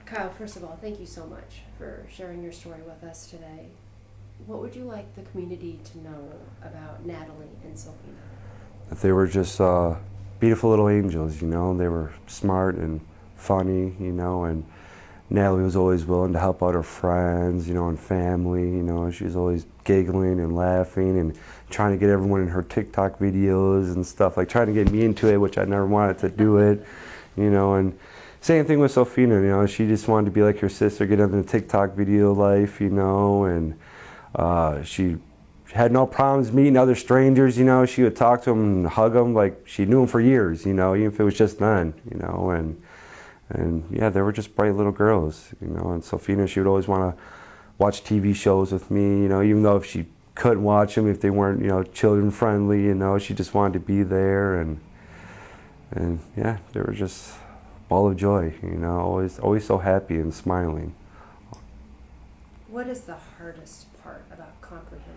Kyle, first of all, thank you so much for sharing your story with us today. What would you like the community to know about Natalie and Sophia? That they were just beautiful little angels, you know. They were smart and funny, you know, and Natalie was always willing to help out her friends, you know, and family, you know. She was always giggling and laughing and trying to get everyone in her TikTok videos and stuff, like trying to get me into it, which I never wanted to do it, you know. And same thing with Sophia, you know. She just wanted to be like her sister, get into the TikTok video life, you know, and she had no problems meeting other strangers, you know. She would talk to them and hug them like she knew them for years, you know, even if it was just then, you know. And yeah, they were just bright little girls, you know. And Sophia, she would always want to watch TV shows with me, you know, even though if she couldn't watch them, if they weren't, you know, children friendly, you know, she just wanted to be there. And yeah, they were just a ball of joy, you know, always so happy and smiling. What is the hardest part about comprehending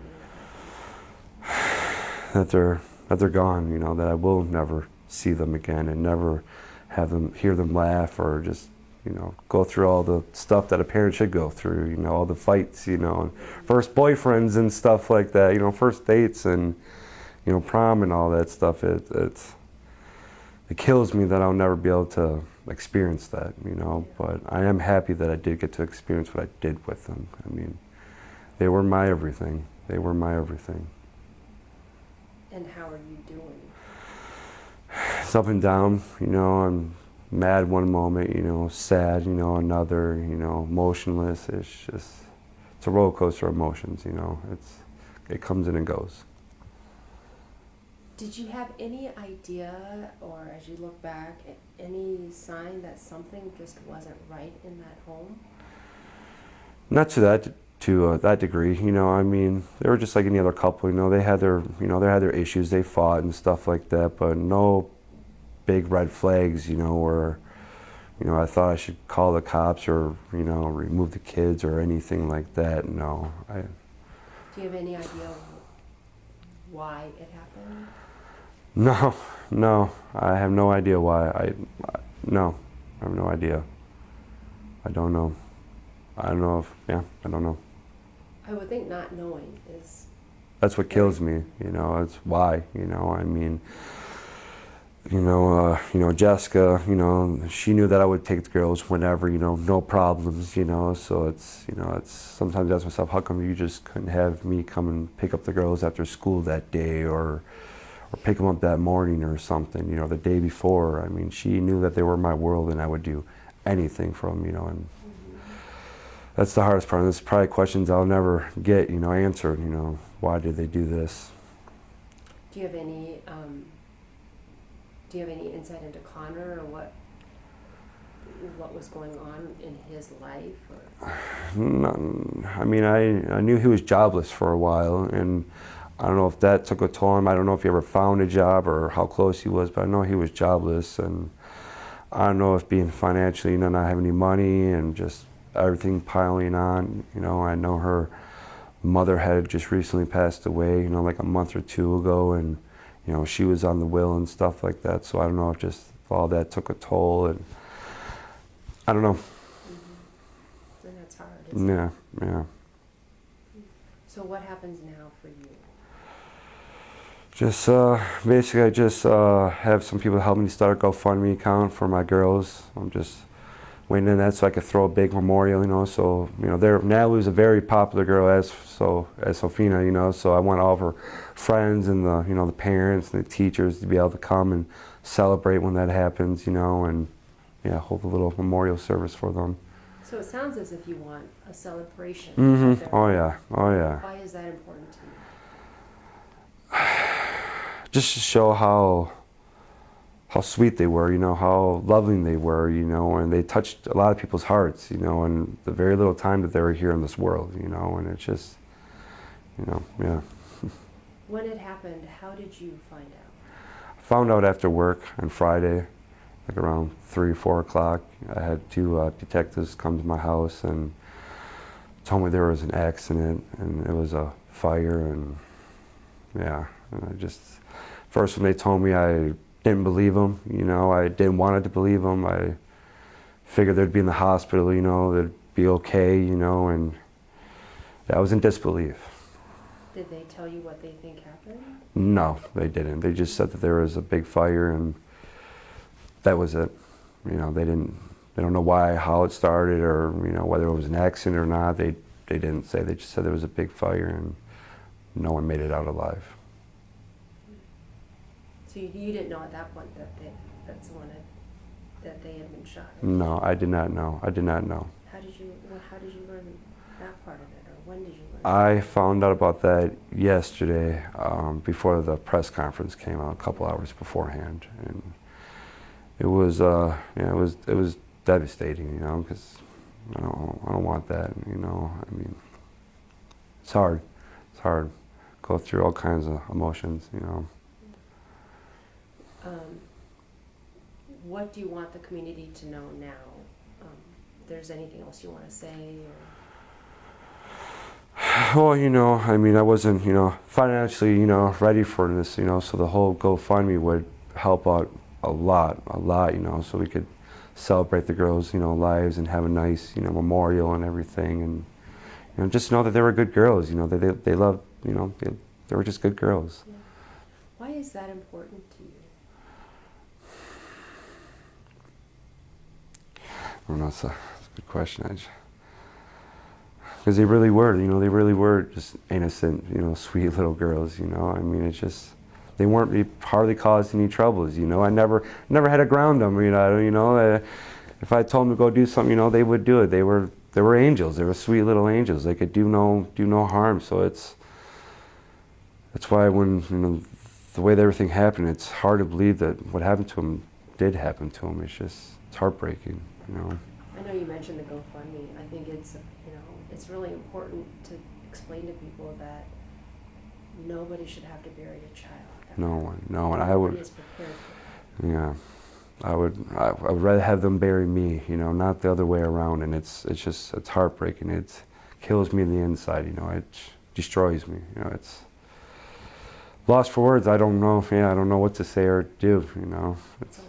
that they're gone, you know, that I will never see them again and never hear them laugh or just, you know, go through all the stuff that a parent should go through, you know, all the fights, you know, and first boyfriends and stuff like that, you know, first dates and, you know, prom and all that stuff. It kills me that I'll never be able to experience that, you know, but I am happy that I did get to experience what I did with them. I mean, they were my everything. They were my everything. And how are you doing? It's up and down, you know. I'm mad one moment, you know, sad, you know, another, you know, emotionless. It's a roller coaster of emotions, you know. It comes in and goes. Did you have any idea, or as you look back, any sign that something just wasn't right in that home? Not to that degree, you know. I mean, they were just like any other couple, you know. They had their issues. They fought and stuff like that, but no big red flags, you know, or, you know, I thought I should call the cops or, you know, remove the kids or anything like that. No. Do you have any idea why it happened? No, I have no idea why. No, I have no idea. I don't know. I don't know I don't know. I would think not knowing is... That's what kills me, you know, that's why, you know, I mean, you know, Jessica, you know, she knew that I would take the girls whenever, you know, no problems, you know, so it's, you know, it's, sometimes I ask myself, how come you just couldn't have me come and pick up the girls after school that day or pick them up that morning or something, you know, the day before. I mean, she knew that they were my world and I would do anything for them, you know, and that's the hardest part. And there's probably questions I'll never get, you know, answered, you know, why did they do this? Do you have any insight into Connor or what was going on in his life? Or? I mean, I knew he was jobless for a while, and I don't know if that took a toll on him. I don't know if he ever found a job or how close he was, but I know he was jobless, and I don't know if being financially, you know, not having any money and just everything piling on, you know. I know her mother had just recently passed away, you know, like a month or two ago, and, you know, she was on the will and stuff like that, so I don't know if all that took a toll, and I don't know. Mm-hmm. And that's hard, isn't it? Yeah. So what happens now for you? Just basically, I just have some people help me start a GoFundMe account for my girls. I'm just waiting on that so I could throw a big memorial, you know. So, you know, Natalie was a very popular girl as Sophia, you know. So I want all of her friends and the parents and the teachers to be able to come and celebrate when that happens, you know, and yeah, hold a little memorial service for them. So it sounds as if you want a celebration. Mm-hmm. Oh yeah. Why is that important to you? Just to show how sweet they were, you know, how loving they were, you know, and they touched a lot of people's hearts, you know, in the very little time that they were here in this world, you know, and it's just, you know, yeah. When it happened, how did you find out? I found out after work on Friday, like around 3 or 4 o'clock. I had 2 detectives come to my house and told me there was an accident and it was a fire, and yeah, and I just, first when they told me, I didn't believe them, you know, I didn't want to believe them. I figured they'd be in the hospital, you know, they'd be okay, you know, and I was in disbelief. Did they tell you what they think happened? No, they didn't. They just said that there was a big fire and that was it. You know, they don't know why, how it started, or, you know, whether it was an accident or not. They didn't say. They just said there was a big fire and no one made it out alive. So you didn't know at that point that they had been shot? No, I did not know. I did not know. How did you learn that part of it, or when did you learn? I found out about that yesterday, before the press conference came out, a couple hours beforehand, and it was it was devastating, you know, because I don't want that, you know. I mean, it's hard. It's hard. Go through all kinds of emotions, you know. What do you want the community to know now? If there's anything else you want to say? Or... Well, you know, I mean, I wasn't, you know, financially, you know, ready for this, you know, so the whole GoFundMe would help out a lot, you know, so we could celebrate the girls', you know, lives and have a nice, you know, memorial and everything, and, you know, just know that they were good girls, you know, they loved, you know, they were just good girls. Yeah. Why is that important to you? I don't know, it's a good question. Because they really were, you know, they really were just innocent, you know, sweet little girls, you know. I mean, it's just, they hardly caused any troubles, you know. I never had to ground them, you know. If I told them to go do something, you know, they would do it. They were angels. They were sweet little angels. They could do no harm. So that's why when, you know, the way that everything happened, it's hard to believe that what happened to them did happen to them. It's heartbreaking, you know. I know you mentioned the GoFundMe. I think it's, you know, it's really important to explain to people that nobody should have to bury a child. No one, and I would. Is prepared for that. Yeah, I would rather have them bury me, you know, not the other way around. And it's heartbreaking. It kills me in the inside, you know. It destroys me, you know. It's lost for words. I don't know. Yeah, I don't know what to say or do, you know. It's a